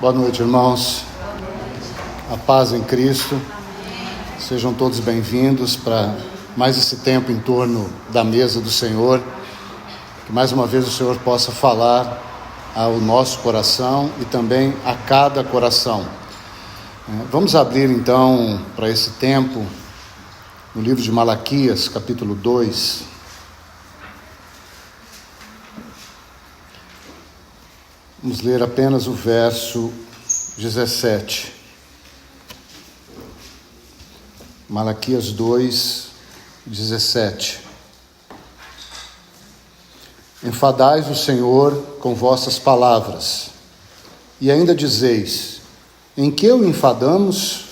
Boa noite, irmãos. A paz em Cristo. Sejam todos bem-vindos para mais esse tempo em torno da mesa do Senhor. Que mais uma vez o Senhor possa falar ao nosso coração e também a cada coração. Vamos abrir então para esse tempo no livro de Malaquias, capítulo 2. Vamos ler apenas o verso 17. Malaquias 2, 17. Enfadais o Senhor com vossas palavras, e ainda dizeis: em que o enfadamos?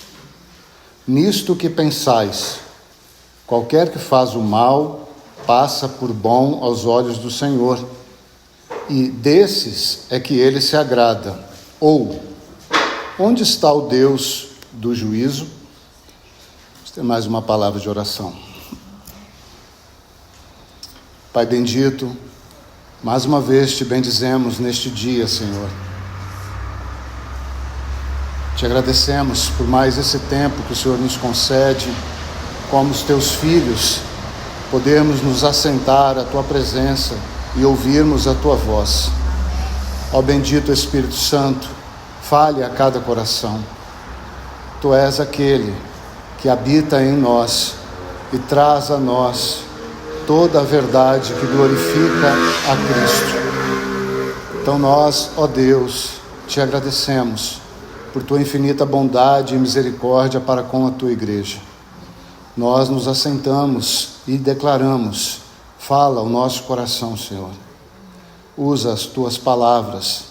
Nisto que pensais: qualquer que faz o mal passa por bom aos olhos do Senhor, e desses é que ele se agrada. Ou, onde está o Deus do juízo? Vamos ter mais uma palavra de oração. Pai bendito, mais uma vez te bendizemos neste dia, Senhor. Te agradecemos por mais esse tempo que o Senhor nos concede, como os teus filhos, podermos nos assentar à tua presença e ouvirmos a tua voz. Ó bendito Espírito Santo, fale a cada coração. Tu és aquele que habita em nós e traz a nós toda a verdade que glorifica a Cristo. Então nós, ó Deus, te agradecemos por tua infinita bondade e misericórdia para com a tua igreja. Nós nos assentamos e declaramos: fala ao nosso coração, Senhor. Usa as tuas palavras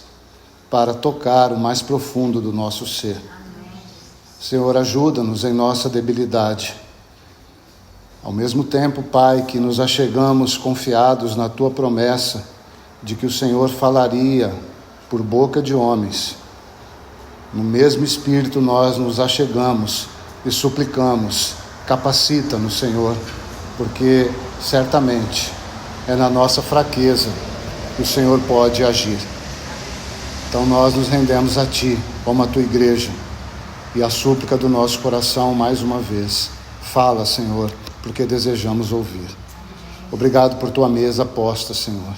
para tocar o mais profundo do nosso ser. Senhor, ajuda-nos em nossa debilidade. Ao mesmo tempo, Pai, que nos achegamos confiados na tua promessa de que o Senhor falaria por boca de homens, no mesmo Espírito nós nos achegamos e suplicamos: capacita-nos, Senhor, porque certamente é na nossa fraqueza que o Senhor pode agir. Então nós nos rendemos a Ti, como a Tua igreja, e a súplica do nosso coração mais uma vez: fala, Senhor, porque desejamos ouvir. Obrigado por Tua mesa posta, Senhor.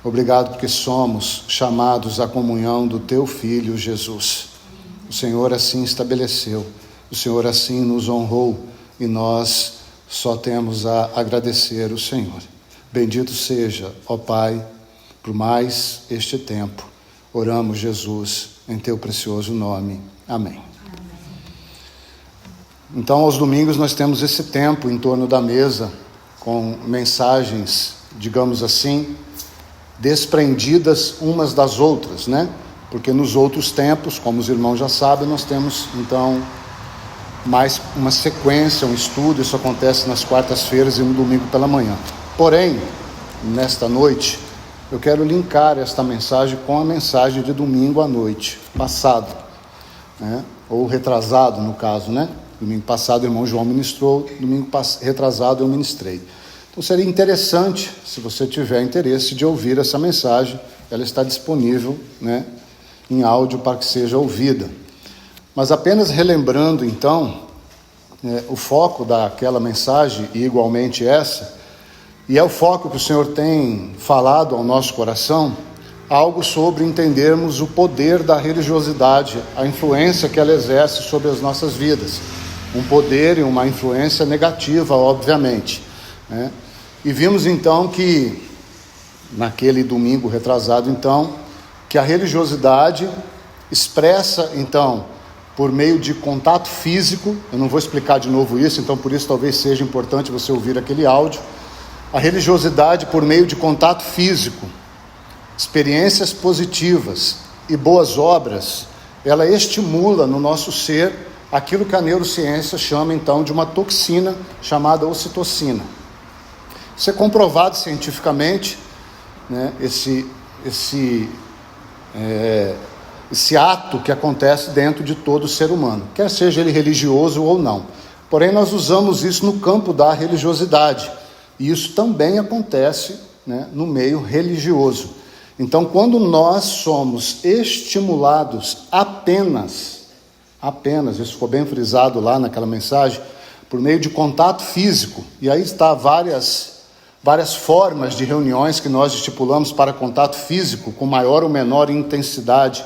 Obrigado porque somos chamados à comunhão do Teu Filho Jesus. O Senhor assim estabeleceu, o Senhor assim nos honrou, e nós só temos a agradecer o Senhor. Bendito seja, ó Pai, por mais este tempo. Oramos, Jesus, em teu precioso nome. Amém. Então, aos domingos nós temos esse tempo em torno da mesa, com mensagens, digamos assim, desprendidas umas das outras, né? Porque nos outros tempos, como os irmãos já sabem, nós temos, então, mais uma sequência, um estudo. Isso acontece nas quartas-feiras e no domingo pela manhã. Porém, nesta noite, eu quero linkar esta mensagem com a mensagem de domingo à noite passado, né? Ou retrasado, no caso, né? Domingo passado o irmão João ministrou, domingo retrasado eu ministrei. Então seria interessante, se você tiver interesse, de ouvir essa mensagem. Ela está disponível, né, em áudio para que seja ouvida. Mas apenas relembrando então o foco daquela mensagem, e igualmente essa, e é o foco que o Senhor tem falado ao nosso coração, algo sobre entendermos o poder da religiosidade, a influência que ela exerce sobre as nossas vidas. Um poder e uma influência negativa, obviamente, né? E vimos então que, naquele domingo retrasado então, que a religiosidade expressa então, por meio de contato físico. Eu não vou explicar de novo isso, então por isso talvez seja importante você ouvir aquele áudio. A religiosidade, por meio de contato físico, experiências positivas e boas obras, ela estimula no nosso ser aquilo que a neurociência chama então de uma toxina chamada ocitocina. Isso é comprovado cientificamente, né? Esse ato que acontece dentro de todo ser humano, quer seja ele religioso ou não. Porém, nós usamos isso no campo da religiosidade, e isso também acontece, né, no meio religioso. Então, quando nós somos estimulados apenas, isso ficou bem frisado lá naquela mensagem, por meio de contato físico, e aí está várias formas de reuniões que nós estipulamos para contato físico, com maior ou menor intensidade,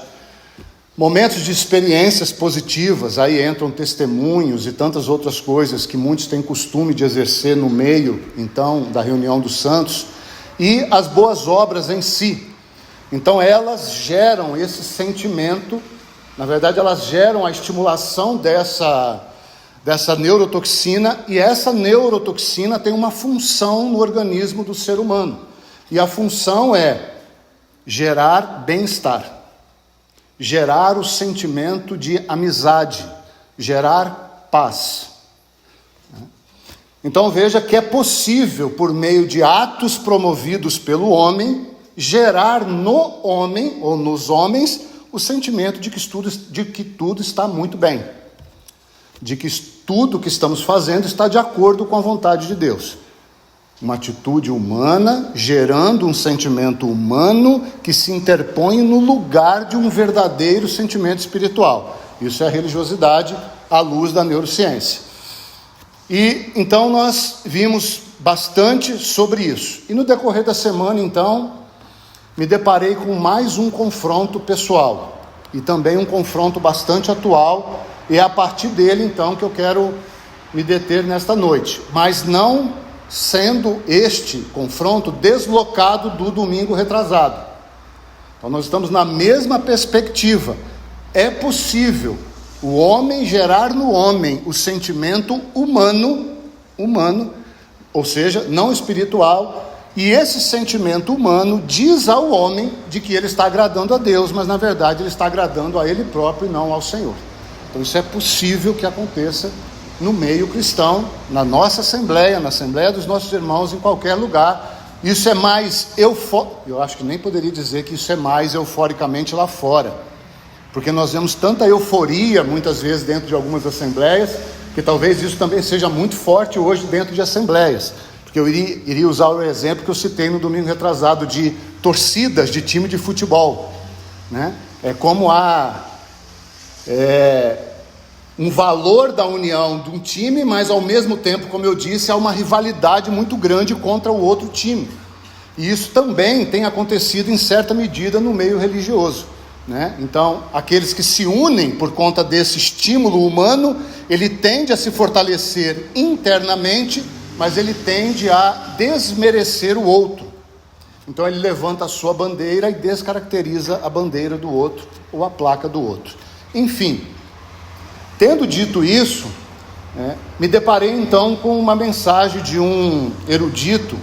momentos de experiências positivas, aí entram testemunhos e tantas outras coisas que muitos têm costume de exercer no meio, então, da reunião dos santos, e as boas obras em si. Então elas geram esse sentimento, na verdade elas geram a estimulação dessa neurotoxina, e essa neurotoxina tem uma função no organismo do ser humano, e a função é gerar bem-estar, gerar o sentimento de amizade, gerar paz. Então veja que é possível, por meio de atos promovidos pelo homem, gerar no homem, ou nos homens, o sentimento de que tudo está muito bem, de que tudo que estamos fazendo está de acordo com a vontade de Deus. Uma atitude humana, gerando um sentimento humano que se interpõe no lugar de um verdadeiro sentimento espiritual. Isso é a religiosidade à luz da neurociência. E então nós vimos bastante sobre isso. E no decorrer da semana, então, me deparei com mais um confronto pessoal, e também um confronto bastante atual, e é a partir dele, então, que eu quero me deter nesta noite, mas não sendo este confronto deslocado do domingo retrasado. Então nós estamos na mesma perspectiva. É possível o homem gerar no homem o sentimento humano, ou seja, não espiritual, e esse sentimento humano diz ao homem de que ele está agradando a Deus, mas na verdade ele está agradando a ele próprio e não ao Senhor. Então isso é possível que aconteça no meio cristão, na nossa assembleia, na assembleia dos nossos irmãos, em qualquer lugar. Isso é mais eu acho que nem poderia dizer que isso é mais euforicamente lá fora, porque nós vemos tanta euforia muitas vezes dentro de algumas assembleias, que talvez isso também seja muito forte hoje dentro de assembleias, porque eu iria usar o exemplo que eu citei no domingo retrasado, de torcidas de time de futebol, né? É como um valor da união de um time, mas ao mesmo tempo, como eu disse, há uma rivalidade muito grande contra o outro time. E isso também tem acontecido em certa medida no meio religioso, né? Então, aqueles que se unem por conta desse estímulo humano, ele tende a se fortalecer internamente, mas ele tende a desmerecer o outro. Então ele levanta a sua bandeira e descaracteriza a bandeira do outro, ou a placa do outro. Enfim, tendo dito isso, me deparei então com uma mensagem de um erudito,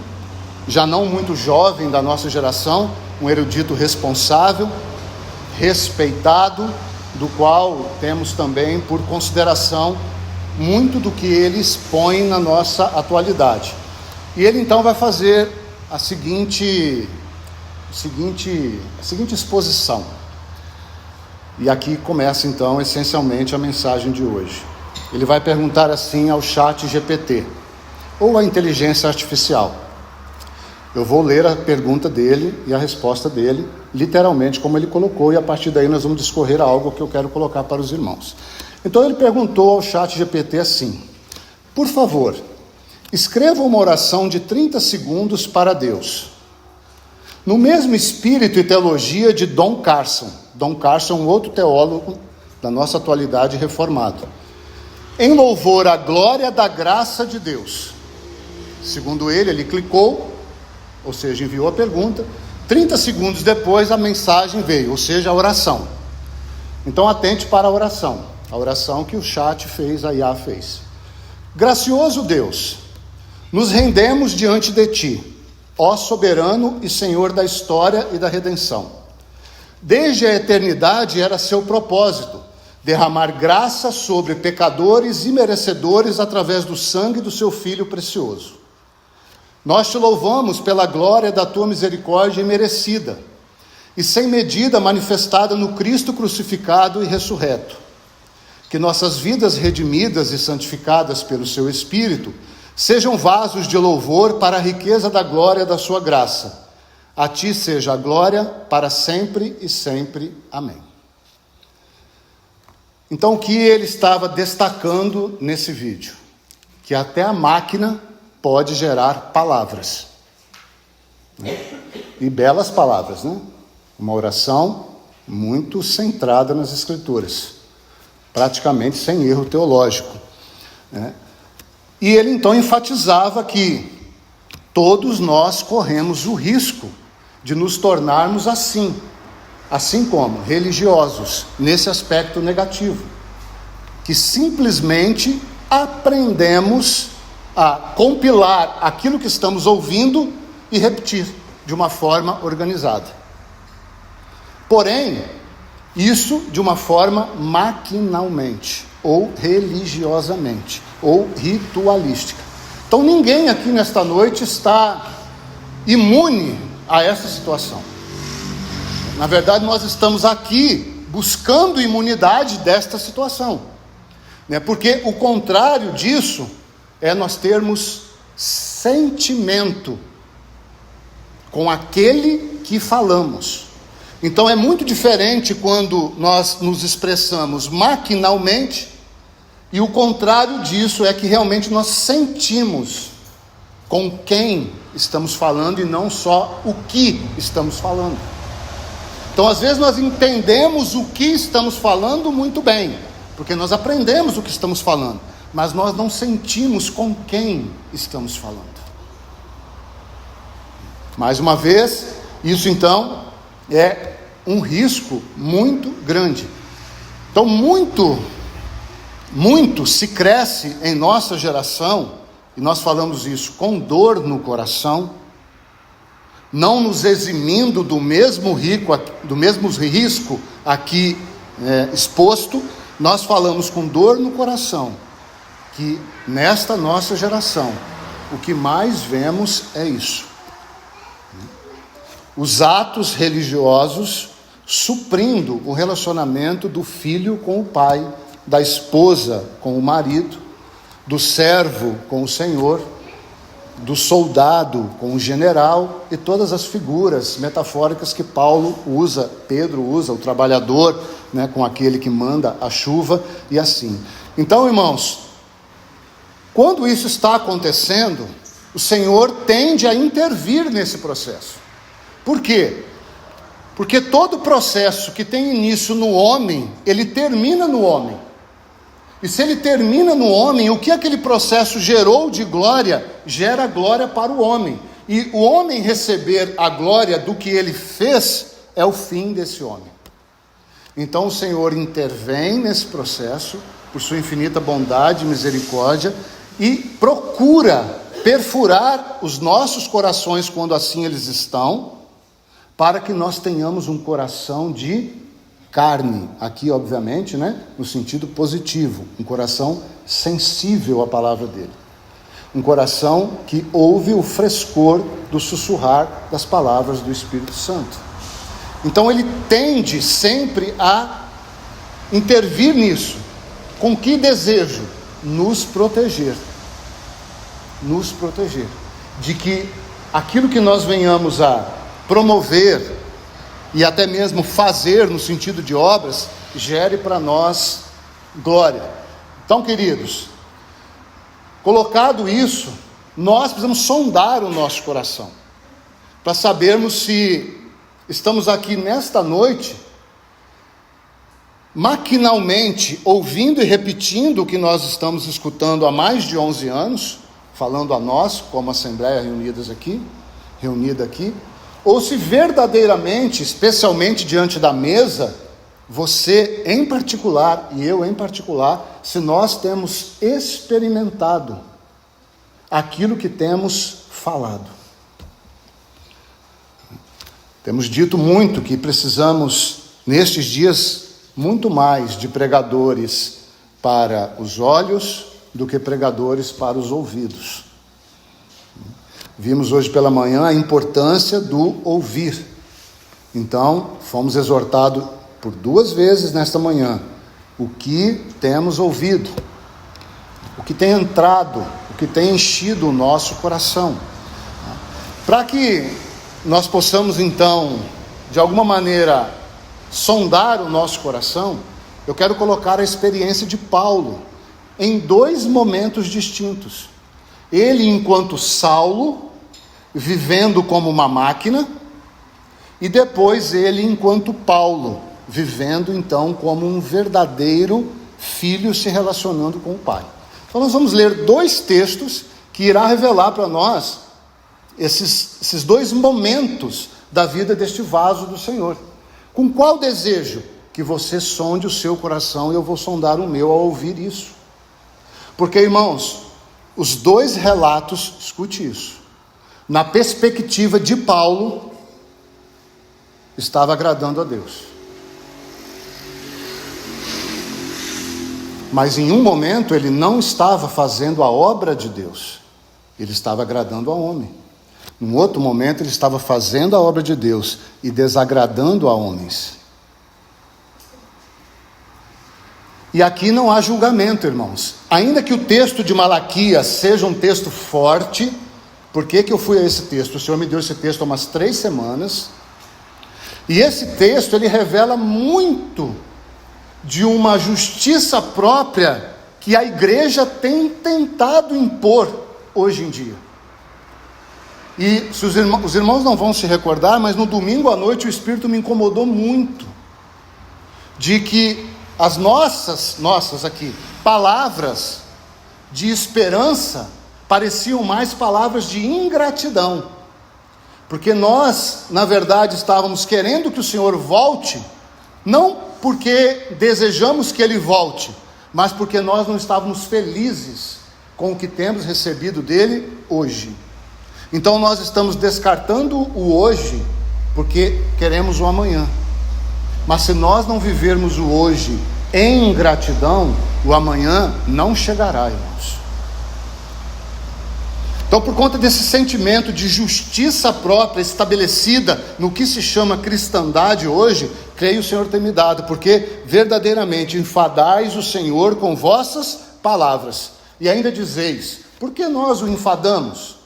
já não muito jovem da nossa geração, um erudito responsável, respeitado, do qual temos também por consideração muito do que ele expõe na nossa atualidade. E ele então vai fazer a seguinte exposição. E aqui começa então essencialmente a mensagem de hoje. Ele vai perguntar assim ao chat GPT, ou à inteligência artificial. Eu vou ler a pergunta dele e a resposta dele, literalmente como ele colocou, e a partir daí nós vamos discorrer algo que eu quero colocar para os irmãos. Então ele perguntou ao chat GPT assim: por favor, escreva uma oração de 30 segundos para Deus, no mesmo espírito e teologia de Don Carson. Don Carson, um outro teólogo da nossa atualidade reformado, em louvor à glória da graça de Deus. Segundo ele clicou, ou seja, enviou a pergunta. 30 segundos depois a mensagem veio, ou seja, a oração. Então atente para a oração que o chat fez, a IA fez. Gracioso Deus, nos rendemos diante de Ti, ó soberano e Senhor da história e da redenção. Desde a eternidade era seu propósito derramar graça sobre pecadores e merecedores através do sangue do seu Filho precioso. Nós te louvamos pela glória da tua misericórdia imerecida e sem medida manifestada no Cristo crucificado e ressurreto. Que nossas vidas redimidas e santificadas pelo seu Espírito sejam vasos de louvor para a riqueza da glória da sua graça, A ti seja a glória para sempre e sempre. Amém. Então, o que ele estava destacando nesse vídeo? Que até a máquina pode gerar palavras. E belas palavras, né? Uma oração muito centrada nas Escrituras, praticamente sem erro teológico, né? E ele então enfatizava que todos nós corremos o risco de nos tornarmos assim como religiosos, nesse aspecto negativo, que simplesmente aprendemos a compilar aquilo que estamos ouvindo e repetir de uma forma organizada. Porém, isso de uma forma maquinalmente, ou religiosamente, ou ritualística. Então ninguém aqui nesta noite está imune a essa situação. Na verdade, nós estamos aqui buscando imunidade desta situação, né? Porque o contrário disso é nós termos sentimento com aquele que falamos. Então é muito diferente quando nós nos expressamos maquinalmente, e o contrário disso é que realmente nós sentimos com quem estamos falando e não só o que estamos falando. Então às vezes nós entendemos o que estamos falando muito bem, porque nós aprendemos o que estamos falando, mas nós não sentimos com quem estamos falando. Mais uma vez, isso então é um risco muito grande. Então muito se cresce em nossa geração, e nós falamos isso com dor no coração, não nos eximindo do mesmo risco aqui exposto. Nós falamos com dor no coração que nesta nossa geração o que mais vemos é isso: os atos religiosos suprindo o relacionamento do filho com o pai, da esposa com o marido, do servo com o Senhor, do soldado com o general, e todas as figuras metafóricas que Pedro usa, o trabalhador, né, com aquele que manda a chuva, e assim. Então, irmãos, quando isso está acontecendo, o Senhor tende a intervir nesse processo. Por quê? Porque todo processo que tem início no homem, ele termina no homem. E se ele termina no homem, o que aquele processo gerou de glória, gera glória para o homem. E o homem receber a glória do que ele fez, é o fim desse homem. Então o Senhor intervém nesse processo, por sua infinita bondade e misericórdia, e procura perfurar os nossos corações, quando assim eles estão, para que nós tenhamos um coração de carne, aqui obviamente, né, no sentido positivo, um coração sensível à palavra dele, um coração que ouve o frescor do sussurrar das palavras do Espírito Santo. Então ele tende sempre a intervir nisso, com que desejo? Nos proteger, de que aquilo que nós venhamos a promover e até mesmo fazer no sentido de obras, gere para nós glória. Então, queridos, colocado isso, nós precisamos sondar o nosso coração, para sabermos se estamos aqui nesta noite, maquinalmente, ouvindo e repetindo o que nós estamos escutando há mais de 11 anos, falando a nós, como Assembleia reunida aqui, ou se verdadeiramente, especialmente diante da mesa, você em particular e eu em particular, se nós temos experimentado aquilo que temos falado. Temos dito muito que precisamos, nestes dias, muito mais de pregadores para os olhos do que pregadores para os ouvidos. Vimos hoje pela manhã a importância do ouvir. Então, fomos exortados por 2 vezes nesta manhã. O que temos ouvido, o que tem entrado, o que tem enchido o nosso coração. Para que nós possamos então, de alguma maneira, sondar o nosso coração, eu quero colocar a experiência de Paulo em dois momentos distintos. Ele enquanto Saulo, vivendo como uma máquina, e depois ele enquanto Paulo, vivendo então como um verdadeiro filho se relacionando com o Pai. Então nós vamos ler dois textos que irá revelar para nós esses dois momentos da vida deste vaso do Senhor. Com qual desejo? Que você sonde o seu coração, e eu vou sondar o meu ao ouvir isso. Porque, irmãos, os dois relatos, escute isso, na perspectiva de Paulo, estava agradando a Deus. Mas em um momento ele não estava fazendo a obra de Deus, ele estava agradando ao homem. Num outro momento ele estava fazendo a obra de Deus e desagradando a homens. E aqui não há julgamento, irmãos. Ainda que o texto de Malaquias seja um texto forte, por que eu fui a esse texto? O Senhor me deu esse texto há umas 3 semanas, e esse texto ele revela muito de uma justiça própria que a igreja tem tentado impor hoje em dia. E se os irmãos não vão se recordar, mas no domingo à noite o Espírito me incomodou muito, de que as nossas aqui, palavras de esperança, pareciam mais palavras de ingratidão, porque nós, na verdade, estávamos querendo que o Senhor volte, não porque desejamos que Ele volte, mas porque nós não estávamos felizes com o que temos recebido dEle hoje. Então nós estamos descartando o hoje, porque queremos o amanhã. Mas se nós não vivermos o hoje em gratidão, o amanhã não chegará, irmãos. Então, por conta desse sentimento de justiça própria estabelecida no que se chama cristandade hoje, creio o Senhor ter me dado, porque verdadeiramente enfadais o Senhor com vossas palavras, e ainda dizeis: por que nós o enfadamos?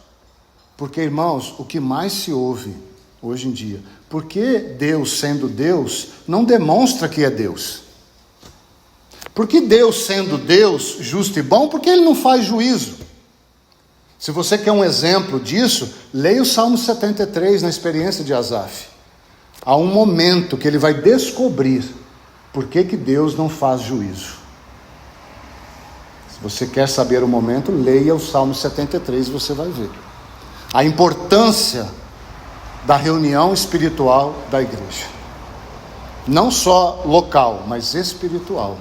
Porque, irmãos, o que mais se ouve hoje em dia, porque Deus, sendo Deus, não demonstra que é Deus? Porque Deus, sendo Deus, justo e bom, porque Ele não faz juízo? Se você quer um exemplo disso, leia o Salmo 73 na experiência de Asaf. Há um momento que ele vai descobrir por que Deus não faz juízo. Se você quer saber o momento, leia o Salmo 73 e você vai ver a importância da reunião espiritual da igreja. Não só local, mas espiritual.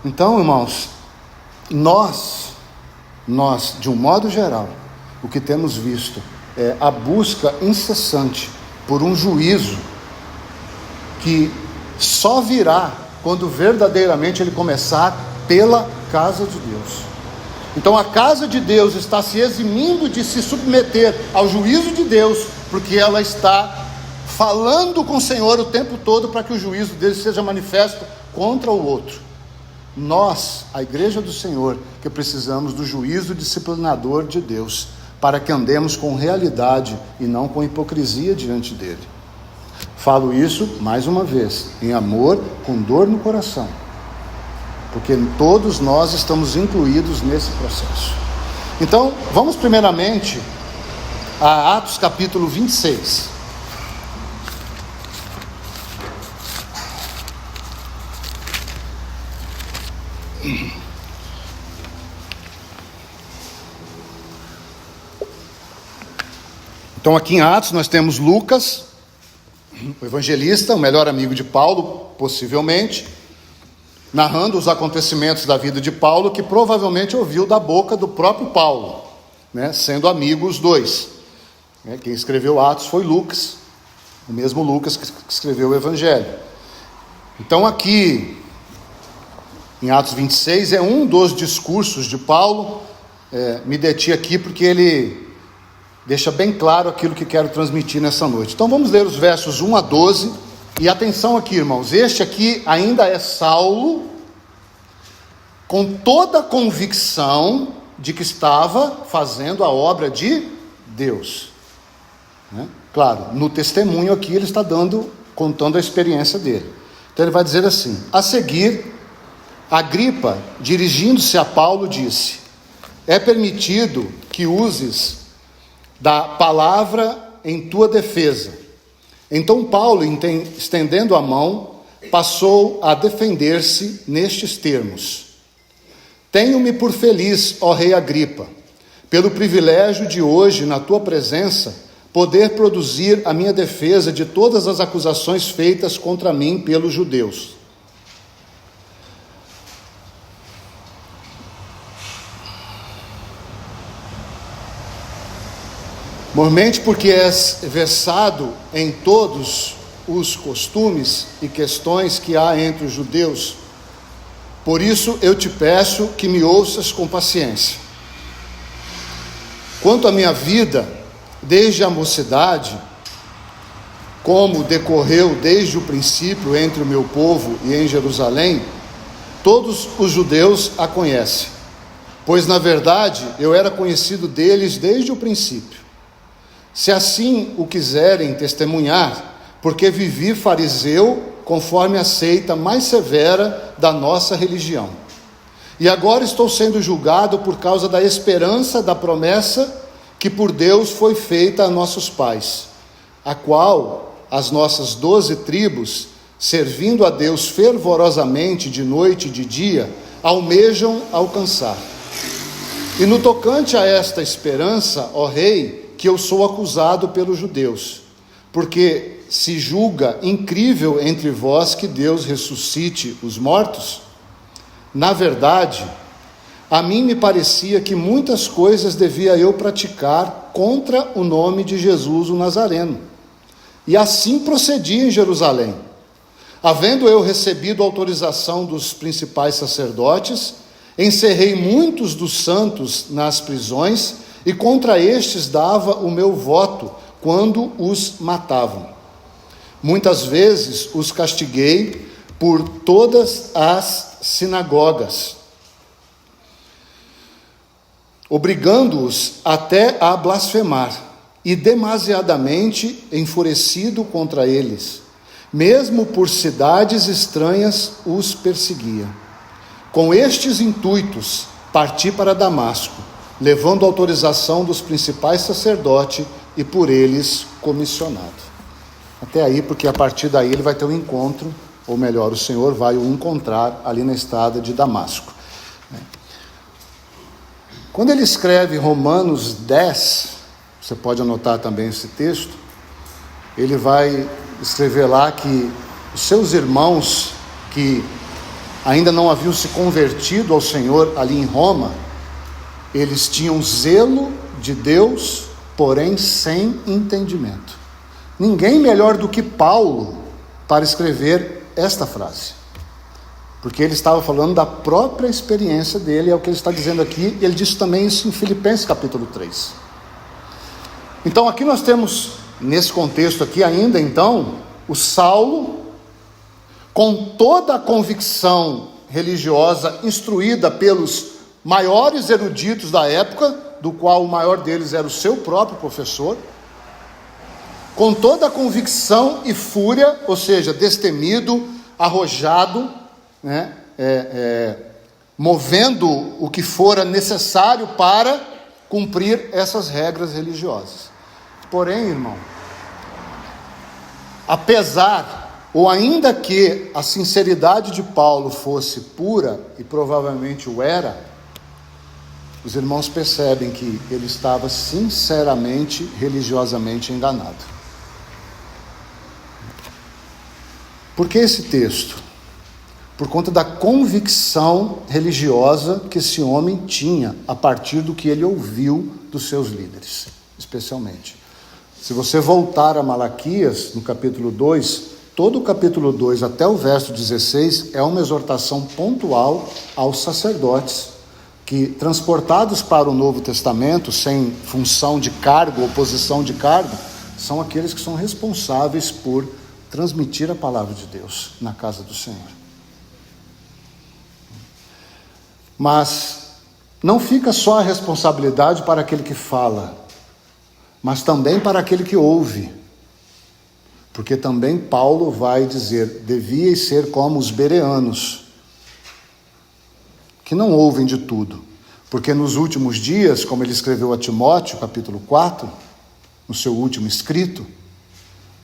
Então, irmãos, nós, de um modo geral, o que temos visto é a busca incessante por um juízo que só virá quando verdadeiramente ele começar pela casa de Deus. Então a casa de Deus está se eximindo de se submeter ao juízo de Deus, porque ela está falando com o Senhor o tempo todo para que o juízo dele seja manifesto contra o outro. Nós, a igreja do Senhor, que precisamos do juízo disciplinador de Deus, para que andemos com realidade e não com hipocrisia diante dele. Falo isso, mais uma vez, em amor, com dor no coração, porque todos nós estamos incluídos nesse processo. Então, vamos primeiramente a Atos capítulo 26. Então aqui em Atos nós temos Lucas, o evangelista, o melhor amigo de Paulo, possivelmente, narrando os acontecimentos da vida de Paulo, que provavelmente ouviu da boca do próprio Paulo, né, sendo amigos os dois. Quem escreveu Atos foi Lucas, o mesmo Lucas que escreveu o Evangelho. Então aqui, em Atos 26, é um dos discursos de Paulo. Me deti aqui porque ele deixa bem claro aquilo que quero transmitir nessa noite. Então vamos ler os versos 1 a 12, e atenção aqui, irmãos, este aqui ainda é Saulo, com toda a convicção de que estava fazendo a obra de Deus. né? Claro, no testemunho aqui ele está contando a experiência dele. Então ele vai dizer assim: a seguir, Agripa, dirigindo-se a Paulo, disse: é permitido que uses da palavra em tua defesa. Então Paulo, estendendo a mão, passou a defender-se nestes termos: tenho-me por feliz, ó rei Agripa, pelo privilégio de hoje, na tua presença, poder produzir a minha defesa de todas as acusações feitas contra mim pelos judeus. Mormente porque és versado em todos os costumes e questões que há entre os judeus, por isso eu te peço que me ouças com paciência. Quanto à minha vida, desde a mocidade, como decorreu desde o princípio entre o meu povo e em Jerusalém, todos os judeus a conhecem, pois na verdade eu era conhecido deles desde o princípio. Se assim o quiserem testemunhar, porque vivi fariseu conforme a seita mais severa da nossa religião. E agora estou sendo julgado por causa da esperança da promessa que por Deus foi feita a nossos pais, a qual as nossas 12 tribos, servindo a Deus fervorosamente de noite e de dia, almejam alcançar. E no tocante a esta esperança, ó rei, que eu sou acusado pelos judeus, porque se julga incrível entre vós que Deus ressuscite os mortos? Na verdade, a mim me parecia que muitas coisas devia eu praticar contra o nome de Jesus o Nazareno. E assim procedi em Jerusalém. Havendo eu recebido autorização dos principais sacerdotes, encerrei muitos dos santos nas prisões, e contra estes dava o meu voto quando os matavam. Muitas vezes os castiguei por todas as sinagogas, obrigando-os até a blasfemar, e demasiadamente enfurecido contra eles, mesmo por cidades estranhas os perseguia. Com estes intuitos parti para Damasco, levando autorização dos principais sacerdotes e por eles comissionado. Até aí, porque a partir daí ele vai ter um encontro, ou melhor, o Senhor vai o encontrar ali na estrada de Damasco. Quando ele escreve Romanos 10, você pode anotar também esse texto, ele vai escrever lá que os seus irmãos que ainda não haviam se convertido ao Senhor ali em Roma, eles tinham zelo de Deus, porém sem entendimento. Ninguém melhor do que Paulo para escrever esta frase, porque ele estava falando da própria experiência dele, é o que ele está dizendo aqui. Ele disse também isso em Filipenses capítulo 3. Então aqui nós temos, nesse contexto aqui ainda, então, o Saulo, com toda a convicção religiosa, instruída pelos maiores eruditos da época, do qual o maior deles era o seu próprio professor, com toda a convicção e fúria, ou seja, destemido, arrojado, né, movendo o que fora necessário para cumprir essas regras religiosas. Porém, irmão, apesar ou ainda que a sinceridade de Paulo fosse pura, e provavelmente o era, os irmãos percebem que ele estava sinceramente, religiosamente enganado. Por que esse texto? Por conta da convicção religiosa que esse homem tinha, a partir do que ele ouviu dos seus líderes, especialmente. Se você voltar a Malaquias, no capítulo 2, todo o capítulo 2 até o verso 16 é uma exortação pontual aos sacerdotes, que, transportados para o Novo Testamento, sem função de cargo ou posição de cargo, são aqueles que são responsáveis por transmitir a palavra de Deus na casa do Senhor. Mas não fica só a responsabilidade para aquele que fala, mas também para aquele que ouve. Porque também Paulo vai dizer: devíeis ser como os bereanos, que não ouvem de tudo. Porque nos últimos dias, como ele escreveu a Timóteo, capítulo 4, no seu último escrito,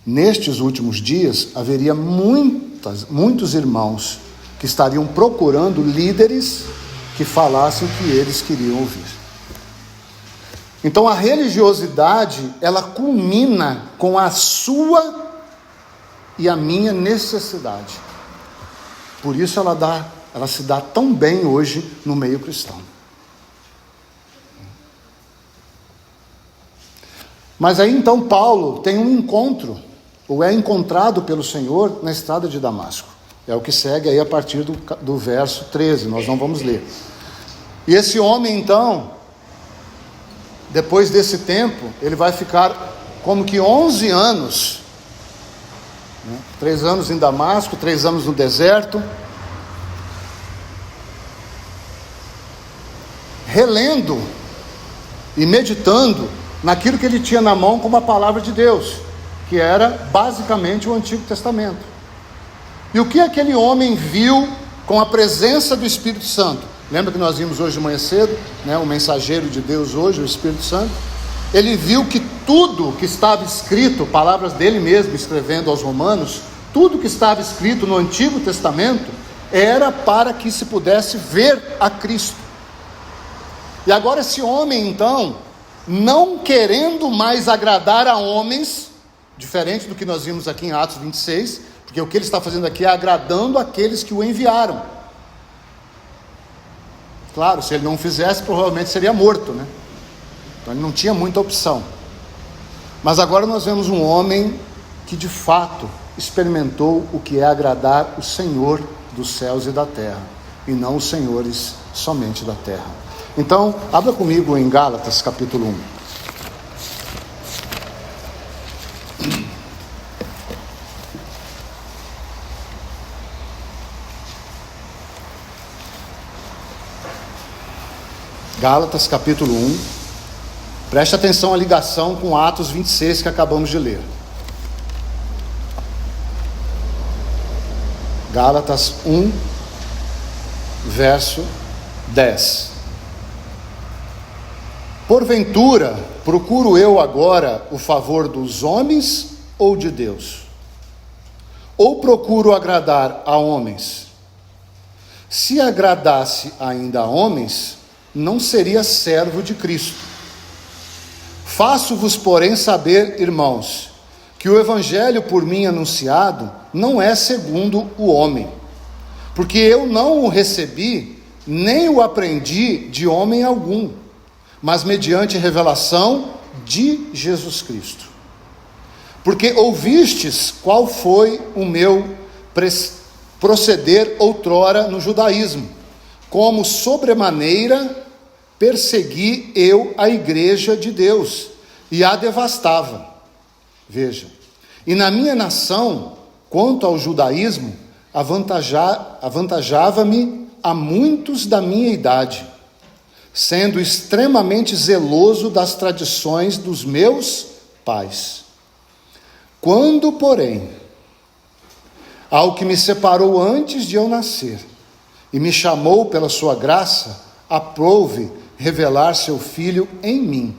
nestes últimos dias haveria muitos irmãos que estariam procurando líderes que falassem o que eles queriam ouvir. Então a religiosidade, ela culmina com a sua e a minha necessidade. Por isso ela se dá tão bem hoje no meio cristão. Mas aí então Paulo tem um encontro, ou é encontrado pelo Senhor na estrada de Damasco. É o que segue aí a partir do verso 13, nós não vamos ler. E esse homem então, depois desse tempo, ele vai ficar como que 11 anos, 3 anos em Damasco, 3 anos no deserto, relendo e meditando naquilo que ele tinha na mão como a palavra de Deus, que era basicamente o Antigo Testamento. E o que aquele homem viu com a presença do Espírito Santo? Lembra que nós vimos hoje de manhã cedo, o mensageiro de Deus hoje, o Espírito Santo? Ele viu que tudo que estava escrito, palavras dele mesmo escrevendo aos Romanos, tudo que estava escrito no Antigo Testamento era para que se pudesse ver a Cristo. E agora esse homem então, não querendo mais agradar a homens, diferente do que nós vimos aqui em Atos 26, porque o que ele está fazendo aqui é agradando aqueles que o enviaram. Claro, se ele não fizesse, provavelmente seria morto, Então ele não tinha muita opção. Mas agora nós vemos um homem que de fato experimentou o que é agradar o Senhor dos céus e da terra, e não os senhores somente da terra. Então, abra comigo em Gálatas capítulo 1. Gálatas capítulo 1. Preste atenção à ligação com Atos 26 que acabamos de ler. Gálatas 1, verso 10. Porventura, procuro eu agora o favor dos homens ou de Deus? Ou procuro agradar a homens? Se agradasse ainda a homens, não seria servo de Cristo. Faço-vos, porém, saber, irmãos, que o evangelho por mim anunciado não é segundo o homem, porque eu não o recebi, nem o aprendi de homem algum, mas mediante revelação de Jesus Cristo. Porque ouvistes qual foi o meu proceder outrora no judaísmo, como sobremaneira persegui eu a igreja de Deus, e a devastava. Veja, e na minha nação, quanto ao judaísmo, avantajava-me a muitos da minha idade, sendo extremamente zeloso das tradições dos meus pais. Quando, porém, ao que me separou antes de eu nascer, e me chamou pela sua graça, aprouve revelar seu Filho em mim,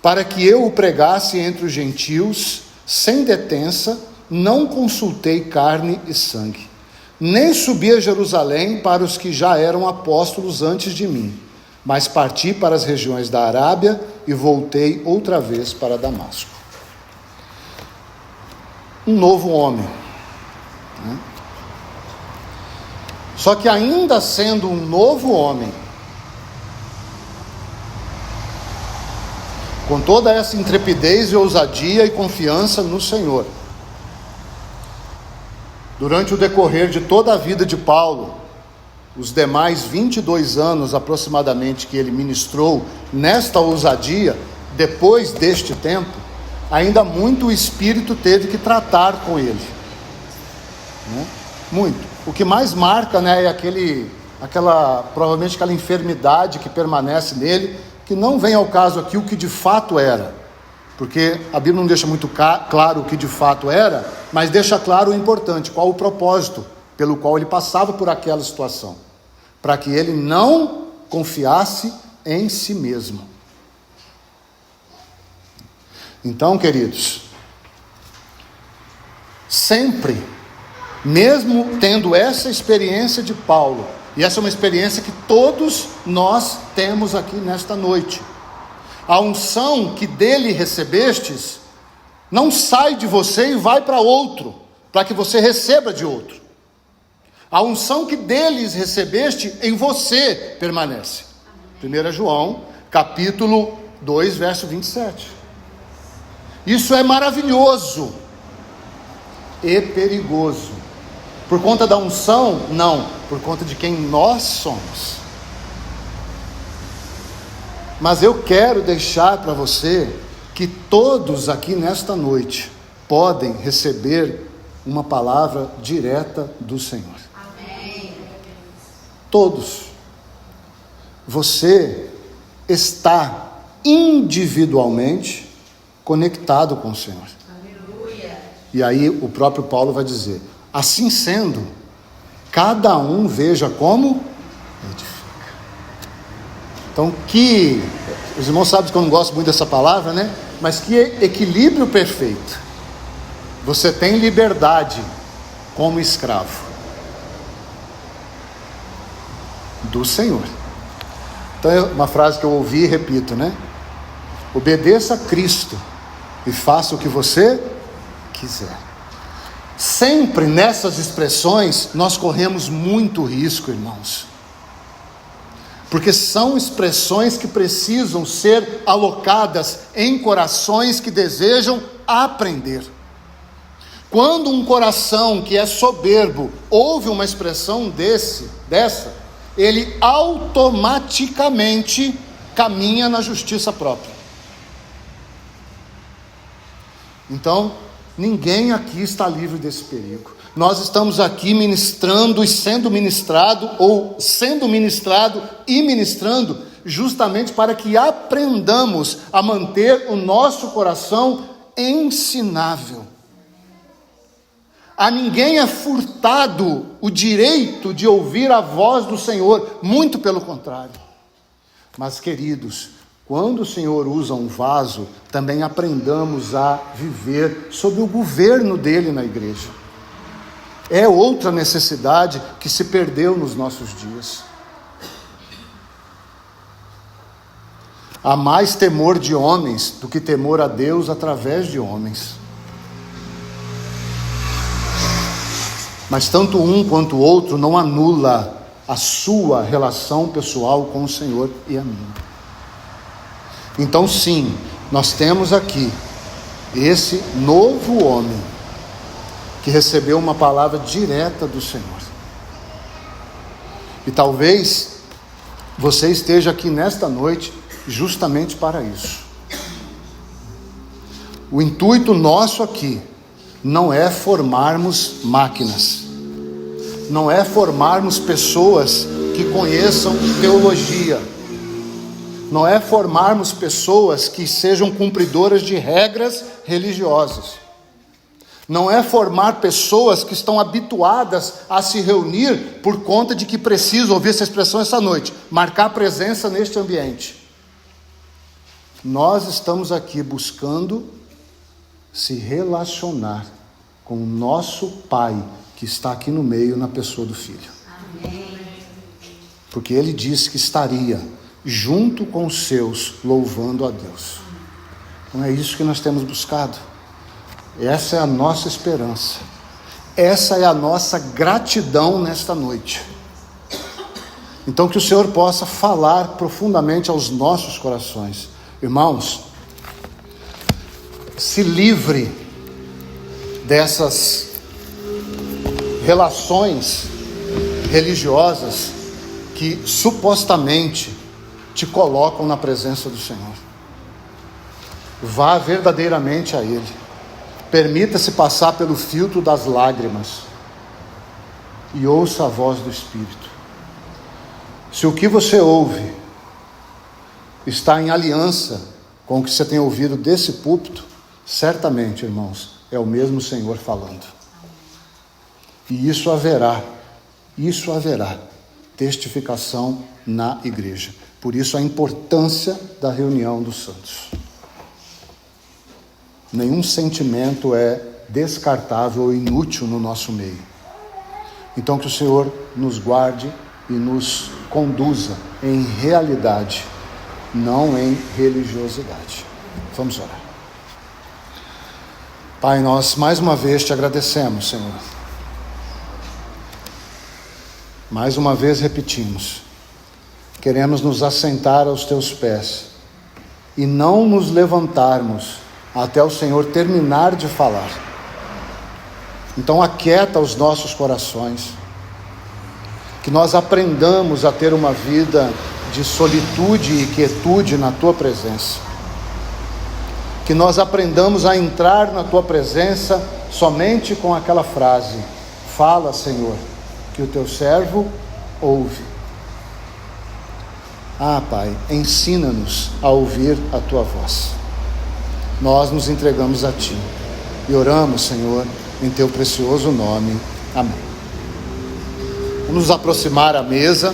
para que eu o pregasse entre os gentios, sem detença, não consultei carne e sangue, nem subi a Jerusalém para os que já eram apóstolos antes de mim, mas parti para as regiões da Arábia e voltei outra vez para Damasco. Um novo homem, Só que ainda sendo um novo homem, com toda essa intrepidez e ousadia e confiança no Senhor, durante o decorrer de toda a vida de Paulo, os demais 22 anos aproximadamente que ele ministrou nesta ousadia, depois deste tempo, ainda muito o Espírito teve que tratar com ele, muito. O que mais marca, é provavelmente aquela enfermidade que permanece nele, que não vem ao caso aqui o que de fato era, Porque a Bíblia não deixa muito claro o que de fato era, mas deixa claro o importante, qual o propósito pelo qual ele passava por aquela situação, para que ele não confiasse em si mesmo. Então, queridos, sempre, mesmo tendo essa experiência de Paulo, e essa é uma experiência que todos nós temos aqui nesta noite, a unção que dele recebestes não sai de você e vai para outro, para que você receba de outro. A unção que deles recebeste em você permanece. 1 João, capítulo 2, verso 27. Isso é maravilhoso e perigoso. Por conta da unção? Não, por conta de quem nós somos. Mas eu quero deixar para você que todos aqui nesta noite podem receber uma palavra direta do Senhor. Amém. Todos. Você está individualmente conectado com o Senhor. Aleluia. E aí o próprio Paulo vai dizer: assim sendo, cada um veja como edifica. Então, os irmãos sabem que eu não gosto muito dessa palavra, né? Mas que equilíbrio perfeito. Você tem liberdade como escravo do Senhor. Então, é uma frase que eu ouvi e repito, né? Obedeça a Cristo e faça o que você quiser. Sempre nessas expressões nós corremos muito risco, irmãos, porque são expressões que precisam ser alocadas em corações que desejam aprender. Quando um coração que é soberbo ouve uma expressão dessa, ele automaticamente caminha na justiça própria. Então, ninguém aqui está livre desse perigo. Nós estamos aqui ministrando e sendo ministrado, ou sendo ministrado e ministrando, justamente para que aprendamos a manter o nosso coração ensinável. A ninguém é furtado o direito de ouvir a voz do Senhor, muito pelo contrário. Mas, queridos, quando o Senhor usa um vaso, também aprendamos a viver sob o governo dele na igreja. É outra necessidade que se perdeu nos nossos dias. Há mais temor de homens do que temor a Deus através de homens. Mas tanto um quanto o outro não anula a sua relação pessoal com o Senhor e a minha. Então, sim, nós temos aqui esse novo homem que recebeu uma palavra direta do Senhor. E talvez você esteja aqui nesta noite justamente para isso. O intuito nosso aqui não é formarmos máquinas, não é formarmos pessoas que conheçam teologia, não é formarmos pessoas que sejam cumpridoras de regras religiosas, não é formar pessoas que estão habituadas a se reunir por conta de que precisam ouvir essa expressão essa noite, marcar presença neste ambiente. Nós estamos aqui buscando se relacionar com o nosso Pai, que está aqui no meio, na pessoa do Filho. Amém. Porque Ele disse que estaria junto com os seus, louvando a Deus. Então é isso que nós temos buscado. Essa é a nossa esperança. Essa é a nossa gratidão nesta noite. Então que o Senhor possa falar profundamente aos nossos corações. Irmãos, se livre dessas relações religiosas que supostamente te colocam na presença do Senhor. Vá verdadeiramente a Ele. Permita-se passar pelo filtro das lágrimas e ouça a voz do Espírito. Se o que você ouve está em aliança com com o que você tem ouvido desse púlpito, certamente, irmãos, é o mesmo Senhor falando. E isso haverá testificação na igreja. Por isso a importância da reunião dos santos. Nenhum sentimento é descartável ou inútil no nosso meio. Então que o Senhor nos guarde e nos conduza em realidade, não em religiosidade. Vamos orar. Pai, nós mais uma vez te agradecemos, Senhor. Mais uma vez repetimos, queremos nos assentar aos teus pés e não nos levantarmos até o Senhor terminar de falar. Então aquieta os nossos corações, que nós aprendamos a ter uma vida de solitude e quietude na tua presença, que nós aprendamos a entrar na tua presença somente com aquela frase: fala, Senhor, que o teu servo ouve. Pai, ensina-nos a ouvir a tua voz. Nós nos entregamos a ti e oramos, Senhor, em teu precioso nome. Amém. Vamos nos aproximar à mesa.